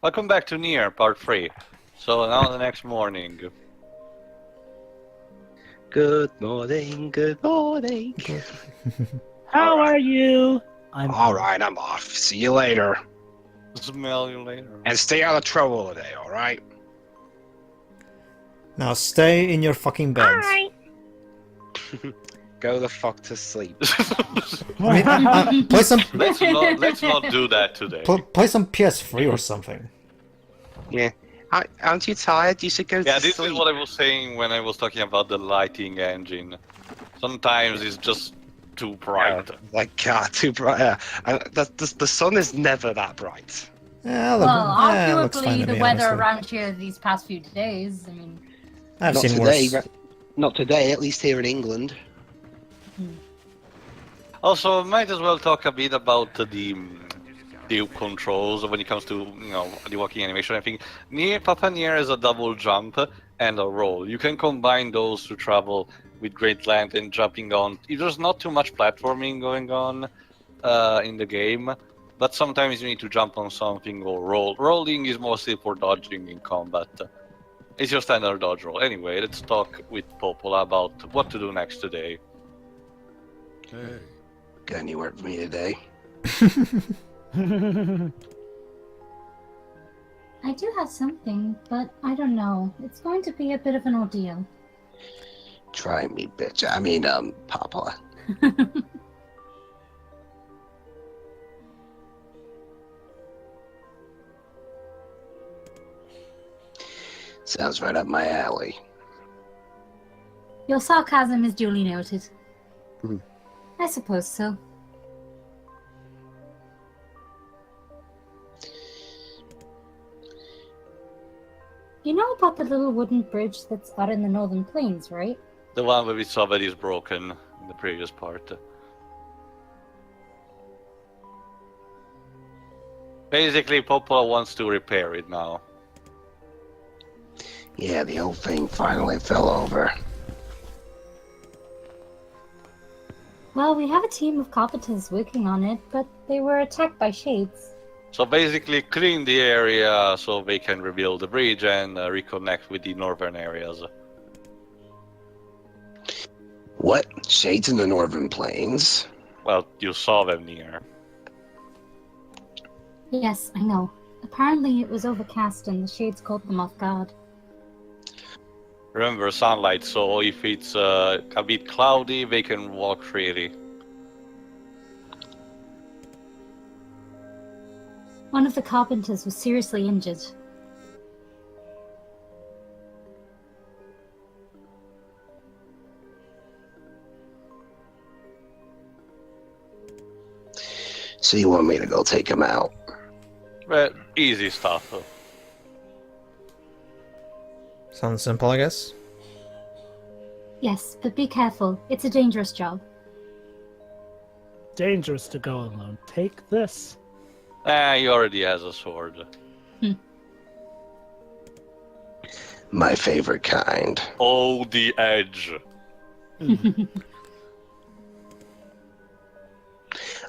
Welcome back to NieR, part 3. So now the next morning. Good morning, good morning. How are you? Alright, I'm off. See you later. Smell you later. And stay out of trouble today, alright? Now stay in your fucking beds. Go the fuck to sleep. I mean, play some Let's not do that today. play some PS3 or something. Yeah. Aren't you tired? You should go Yeah, to this sleep. is what I was saying when I was talking about the lighting engine. Sometimes it's just too bright. Like, God, too bright. The sun is never that bright. Yeah, looks fine arguably, to the me, weather honestly. around here these past few days, I mean... I've Not seen today, worse. not today, at least here in England. Also, might as well talk a bit about the controls when it comes to the walking animation. I think Papa NieR is a double jump and a roll. You can combine those to travel with great length and jumping on. There's not too much platforming going on in the game, but sometimes you need to jump on something or roll. Rolling is mostly for dodging in combat. It's your standard dodge roll. Anyway, let's talk with Popola about what to do next today. Hey. Got any work for me today? I do have something, but I don't know. It's going to be a bit of an ordeal. Try me, bitch. I mean, Papa. Sounds right up my alley. Your sarcasm is duly noted. Hmm. I suppose so. You know about the little wooden bridge that's out in the northern plains, right? The one where we saw that is broken in the previous part. Basically, Popola wants to repair it now. Yeah, the whole thing finally fell over. Well, we have a team of carpenters working on it, but they were attacked by shades. So basically, clean the area so they can rebuild the bridge and reconnect with the northern areas. What? Shades in the northern plains? Well, you saw them near. Yes, I know. Apparently it was overcast and the shades caught them off guard. Remember sunlight, so if it's a bit cloudy, they can walk freely. One of the carpenters was seriously injured. So you want me to go take him out? But easy stuff. Sounds simple, I guess. Yes, but be careful. It's a dangerous job. Dangerous to go alone. Take this. He already has a sword. My favorite kind. Oh, the edge.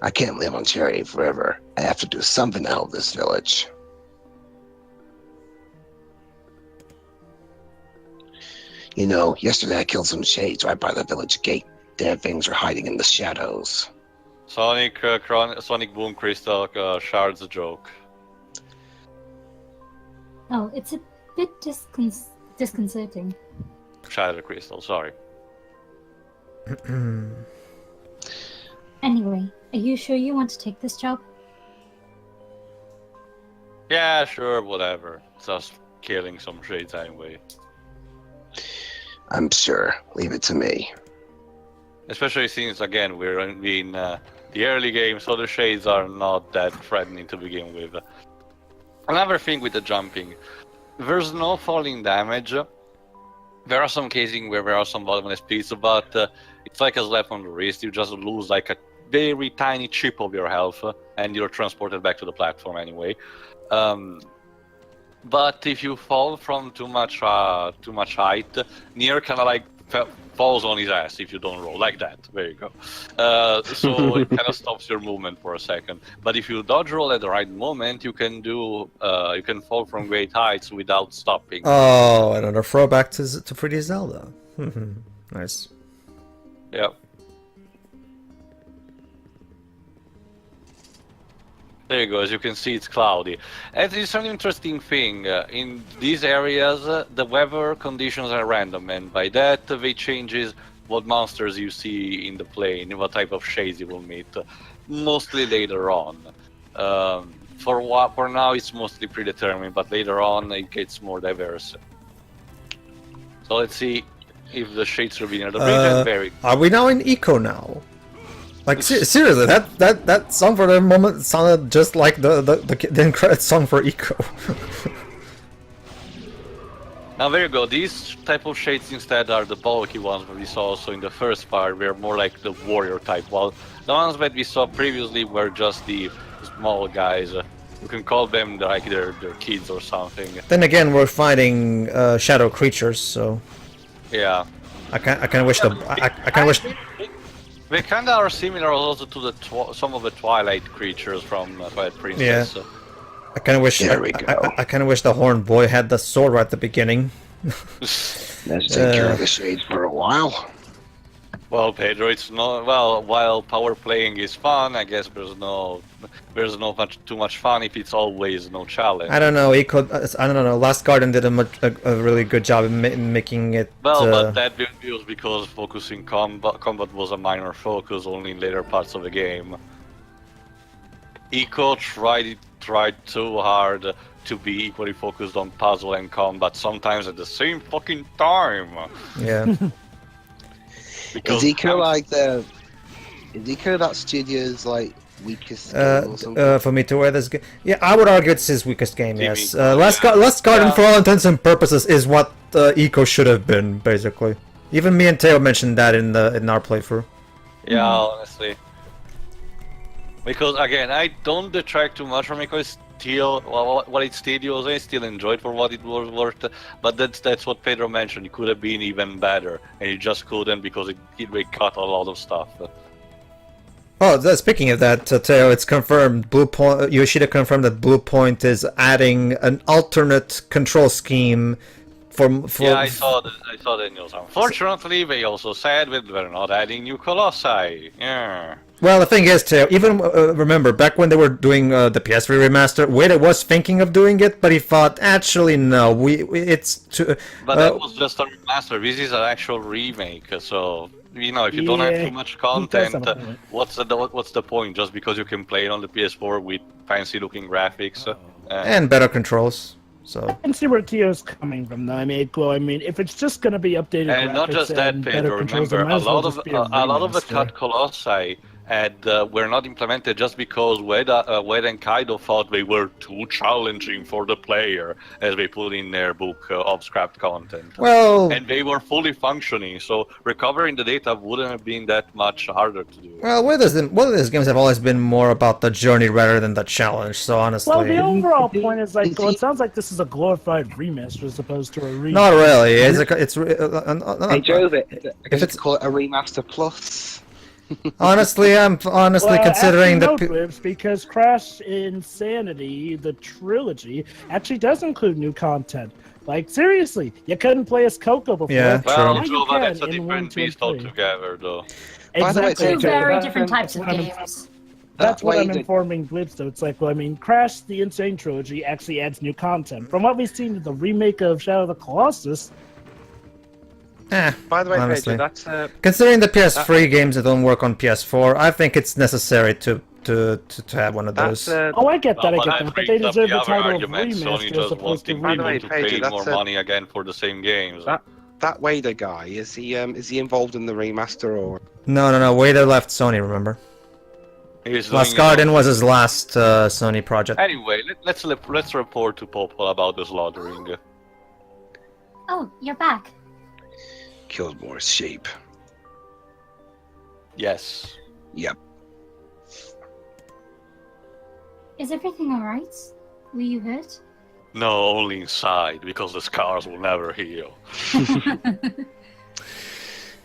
I can't live on charity forever. I have to do something to help this village. You know, yesterday I killed some shades right by the village gate. Their things are hiding in the shadows. Sonic Boom Crystal shards a joke. Oh, it's a bit disconcerting. Shadow Crystal, sorry. Anyway, are you sure you want to take this job? Yeah, sure, whatever. Just killing some shades anyway. I'm sure. Leave it to me. Especially since, again, we're in the early game, so the shades are not that threatening to begin with. Another thing with the jumping, there's no falling damage. There are some cases where there are some bottomless pits, but it's like a slap on the wrist. You just lose like a very tiny chip of your health, and you're transported back to the platform anyway. But if you fall from too much height, NieR kind of like falls on his ass if you don't roll like that. There you go. So it kind of stops your movement for a second. But if you dodge roll at the right moment, you can do you can fall from great heights without stopping. Oh, another throwback to 3D Zelda. Nice. Yeah. There you go. As you can see, it's cloudy. And it's an interesting thing. In these areas, the weather conditions are random, and by that, they changes what monsters you see in the plane, what type of shades you will meet. Mostly later on. For now, it's mostly predetermined, but later on, it gets more diverse. So let's see if the shades will be near the bridge. And very. Are we now in Eco now? Like seriously, that song for the moment sounded just like the end credit song for Eco. Now there you go. These type of shades instead are the bulky ones that we saw also in the first part. They're more like the warrior type, while the ones that we saw previously were just the small guys. You can call them like their kids or something. Then again, we're fighting shadow creatures, so Yeah. I kind of wish I kind of wish. They kind of are similar also to the some of the Twilight creatures from Twilight Princess. Yeah. I kind of wish. There we go. I kind of wish the Horn Boy had the sword right at the beginning. Let's take care of the shades for a while. Well, Pedro, it's not well. While power playing is fun, I guess there's no too much fun if it's always no challenge. I don't know. Eco. I don't know. Last Guardian did a really good job in making it. Well, but that was because focusing combat was a minor focus only in later parts of the game. Eco tried too hard to be equally focused on puzzle and combat, sometimes at the same fucking time. Yeah. Is Eco like the? Is Eco that studio's like weakest game or something? For me to wear this game, yeah, I would argue it's his weakest game. Jimmy. Yes, Last Guardian, for all intents and purposes, is what Eco should have been, basically. Even me and Teo mentioned that in our playthrough. Yeah, honestly. Because again, I don't detract too much from it. Because still, what it still I still enjoyed for what it was worth. But that's what Pedro mentioned. It could have been even better, and it just couldn't because it cut a lot of stuff. Oh, speaking of that, Teo, it's confirmed. Yoshida confirmed that Blue Point is adding an alternate control scheme. Yeah, I saw the news. Unfortunately, they also said that they're not adding new Colossi. Yeah. Well, the thing is, Teo, even remember back when they were doing the PS3 remaster, Wade was thinking of doing it, but he thought, actually, no, it's too. But that was just a remaster. This is an actual remake, so you know, if you don't have too much content, what's the point? Just because you can play it on the PS4 with fancy-looking graphics and better controls. So I can see where Teo's coming from, though. I mean, if it's just going to be updated, and not just that, Pedro. Remember, a lot of the cut Colossi were not implemented just because Ueda and Kaido thought they were too challenging for the player, as they put in their book of scrapped content. Well, and they were fully functioning, so recovering the data wouldn't have been that much harder to do. Well, Ueda's games have always been more about the journey rather than the challenge. So honestly, well, the overall point is like, well, it sounds like this is a glorified remaster as opposed to a remake. Not really. It's Hey, Joe, if it's called a remaster plus. Honestly, I'm considering the because Crash Insanity, the trilogy, actually does include new content. Like seriously, you couldn't play as Coco before. Yeah, well, true. but that's a different beast altogether, though. Exactly. Two very different types of games. That's what I'm informing Blitz, though. It's like, well, I mean, Crash the Insane Trilogy actually adds new content. From what we've seen in the remake of Shadow of the Colossus. By the way, honestly, Pedro, that's considering the PS3 games that don't work on PS4, I think it's necessary to have one of those. Oh, I get that, I get that. But they deserve the title of Sony remaster as just opposed to wanting people remake. to pay more money again for the same games. that Wader guy. Is he involved in the remaster or? No. Wader left Sony. Remember, Last Guardian was his last Sony project. Anyway, let's report to Popol about the slaughtering. Oh, you're back. Killed more sheep. Yes. Yep. Is everything alright? Were you hurt? No, only inside, because the scars will never heal.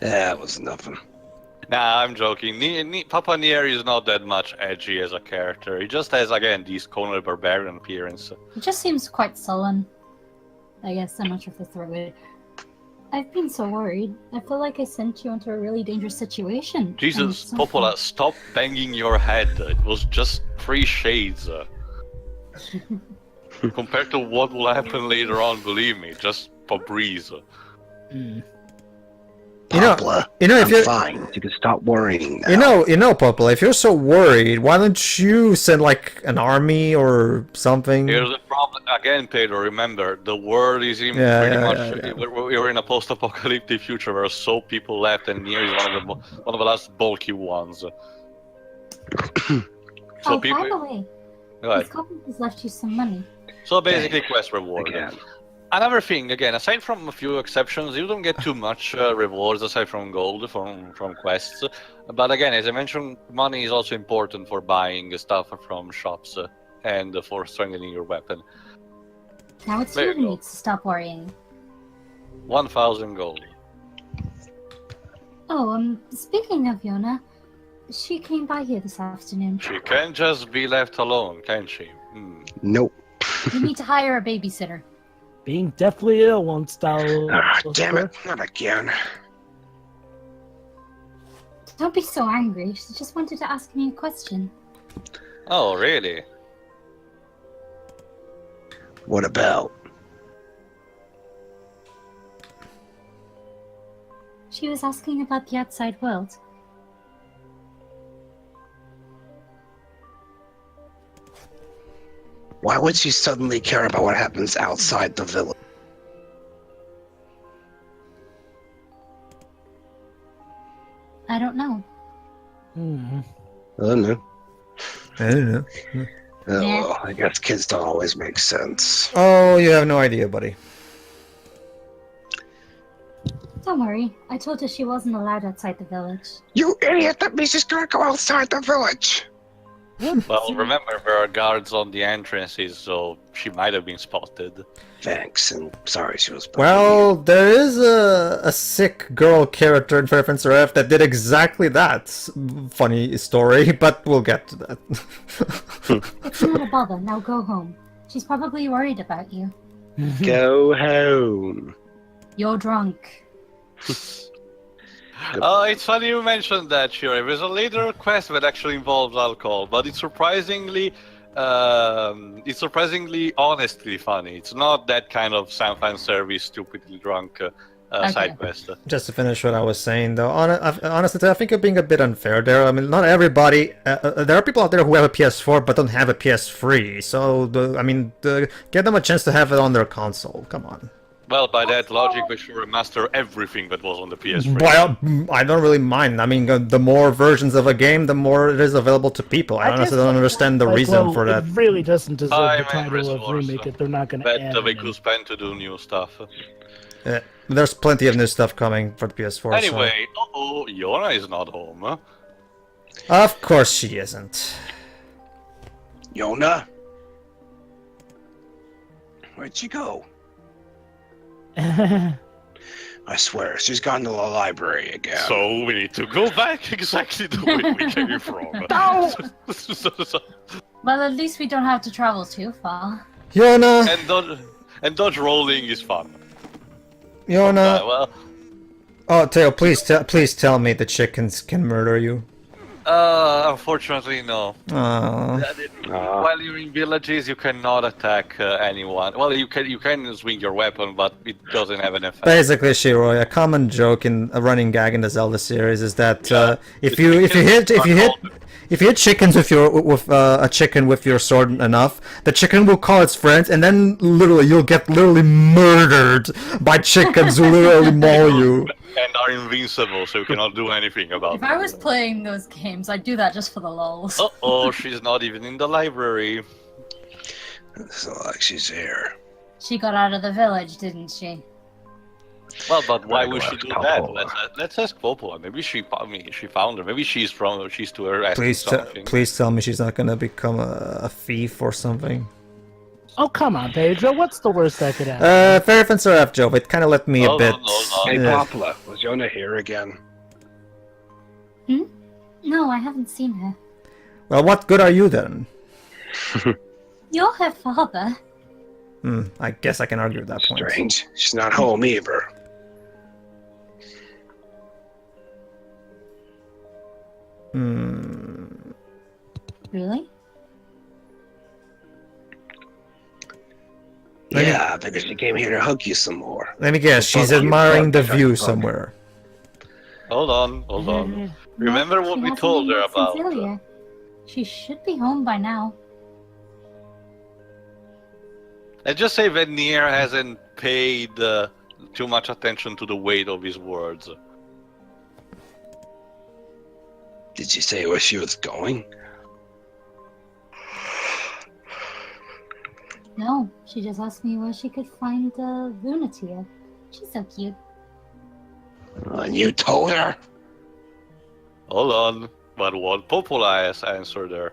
That was nothing. Nah, I'm joking. Papa NieR is not that much edgy as a character. He just has, again, this Conan Barbarian appearance. It just seems quite sullen. I guess I'm not sure if that's the right way. I've been so worried. I feel like I sent you into a really dangerous situation. Jesus, Popola, stop banging your head. It was just 3 shades. Compared to what will happen later on, believe me, just a breeze. Popla, if I'm you're fine. You can stop worrying now. You know, Popla, if you're so worried, why don't you send like an army or something? Here's the problem again, Pedro. Remember, the world is in pretty much. We're in a post-apocalyptic future where so people left, and NieR is one of the last bulky ones. So by people. the way, Go ahead. this couple has left you some money. So basically, quest reward. Again. Another thing, again, aside from a few exceptions, you don't get too much rewards aside from gold from quests. But again, as I mentioned, money is also important for buying stuff from shops and for strengthening your weapon. Now it's There you you who go. needs to stop worrying. 1,000 gold. Oh, speaking of Yonah, she came by here this afternoon. She can't just be left alone, can she? Nope. You need to hire a babysitter. Being deathly ill won't style. Damn it, not again. Don't be so angry. She just wanted to ask me a question. Oh, really? What about? She was asking about the outside world. Why would she suddenly care about what happens outside the village? I don't know. I don't know. I don't know. Oh, Yeah. well, I guess kids don't always make sense. Oh, you have no idea, buddy. Don't worry. I told her she wasn't allowed outside the village. You idiot! That means she's gonna go outside the village! Well, remember, there are guards on the entrances, so she might have been spotted. Thanks, and sorry she was... Well, there is a sick girl character in Final Fantasy F that did exactly that. Funny story, but we'll get to that. It's not a bother. Now go home. She's probably worried about you. Go home. You're drunk. Oh, it's funny you mentioned that, Shuri. There's a later quest that actually involves alcohol, but it's surprisingly honestly funny. It's not that kind of fan service, stupidly drunk side quest. Just to finish what I was saying, though, honestly, I think you're being a bit unfair there. I mean, not everybody. There are people out there who have a PS4 but don't have a PS3. So, get them a chance to have it on their console. Come on. Well, by that logic, we should remaster everything that was on the PS3. Well, I don't really mind. I mean, the more versions of a game, the more it is available to people. I honestly don't understand the reason for that. It really doesn't deserve I the mean, title of resource, remake if they're not going to Bet add we it in. could spend to do new stuff. There's plenty of new stuff coming for the PS4. Anyway, Yonah is not home. Huh? Of course she isn't. Yonah? Where'd she go? I swear, she's gone to the library again. So we need to go back exactly the way we came from. No! Well, at least we don't have to travel too far. Yonah! And dodge rolling is fun. Yonah! Well, Oh, Teo, please tell me the chickens can murder you. unfortunately, no. Aww. While you're in villages, you cannot attack anyone. Well, you can swing your weapon, but it doesn't have an effect. Basically, Shiroi, a common joke in a running gag in the Zelda series is that if you hit chickens with a chicken with your sword enough, the chicken will call its friends, and then you'll get murdered by chickens who literally maul you. And are invincible, so you cannot do anything about If them. I was playing those games, I'd do that just for the lols. Uh-oh, she's not even in the library. It's not like she's here. She got out of the village, didn't she? Well, but why would she Let's do ask that? Popola. Let's ask Popola. Maybe she found her. Maybe she's to her asking something. Please tell me she's not gonna become a thief or something. Oh, come on, Pedro. What's the worst that could happen? Fair Fencer F, Joe, it kind of left me a bit... No. Hey, Yeah. Popla, was Is Yonah here again? No, I haven't seen her. Well, what good are you then? You're her father. I guess I can argue with that point. Strange. She's not home either. Really? Yeah, because she came here to hug you some more. Let me guess, she's Fuck you, admiring the fuck, view fuck. somewhere. Hold on. Remember No, what she we hasn't told been her back since about? earlier. She should be home by now. Let's just say that NieR hasn't paid too much attention to the weight of his words. Did she say where she was going? No, she just asked me where she could find the Lunar Tears. She's so cute. And you told her? Hold on. But what Populaeus answered her?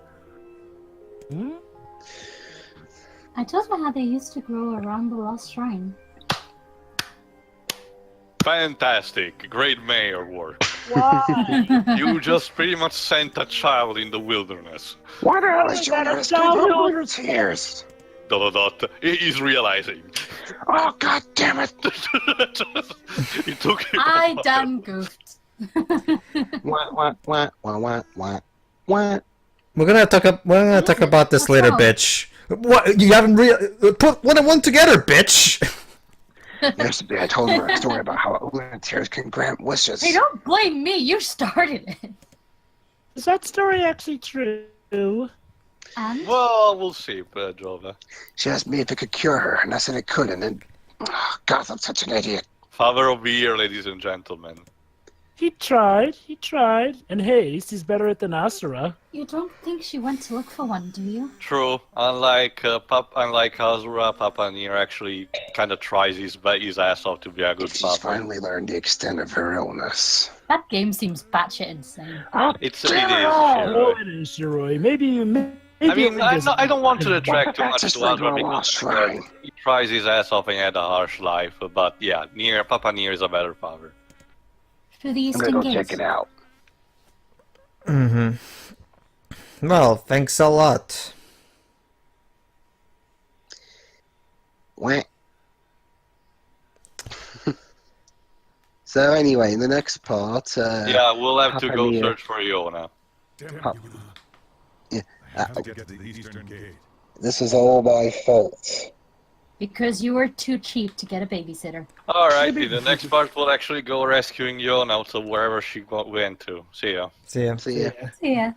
I told her how they used to grow around the lost shrine. Fantastic. Great mayor work. Why? You just pretty much sent a child in the wilderness. Why the hell is Yonah doing Lunar Tears? ... He's realizing. Oh, god damn it! It took him I a while. done goofed. What? We're gonna talk about this What's later, wrong? bitch. What? You haven't put one and one together, bitch. Yesterday I told her a story about how Lunar Tears can grant wishes. Hey, don't blame me. You started it. Is that story actually true? And Well, we'll see, Pedrova. She asked me if it could cure her, and I said it could, and then... Oh, god, I'm such an idiot. Father of the year, ladies and gentlemen. He tried. And hey, at least he's better at than Asura. you don't think she went to look for one, do you? True. Unlike Azura, Papa NieR actually kind of tries his ass off to be a good She's father. finally learned the extent of her illness. That game seems batshit insane. It is. Oh, Shiroi. it is, Shiroi. Maybe I mean, I don't want to detract too much Just to like Azura my because lost shrine. he tries his ass off and had a harsh life. But yeah, Papa NieR is a better father. Through the I'm eastern gonna go gates. check it out. Well, thanks a lot. Wah. So anyway, in the next part, Yeah, we'll have to Papa go NieR. search for Yonah. Damn it, Huh. Yonah. Yeah, I have to get to the eastern gate. this is all my fault. Because you were too cheap to get a babysitter. Alright, in the next part we'll actually go rescuing Yonah to wherever she went to. See ya. See ya. See ya. So yeah.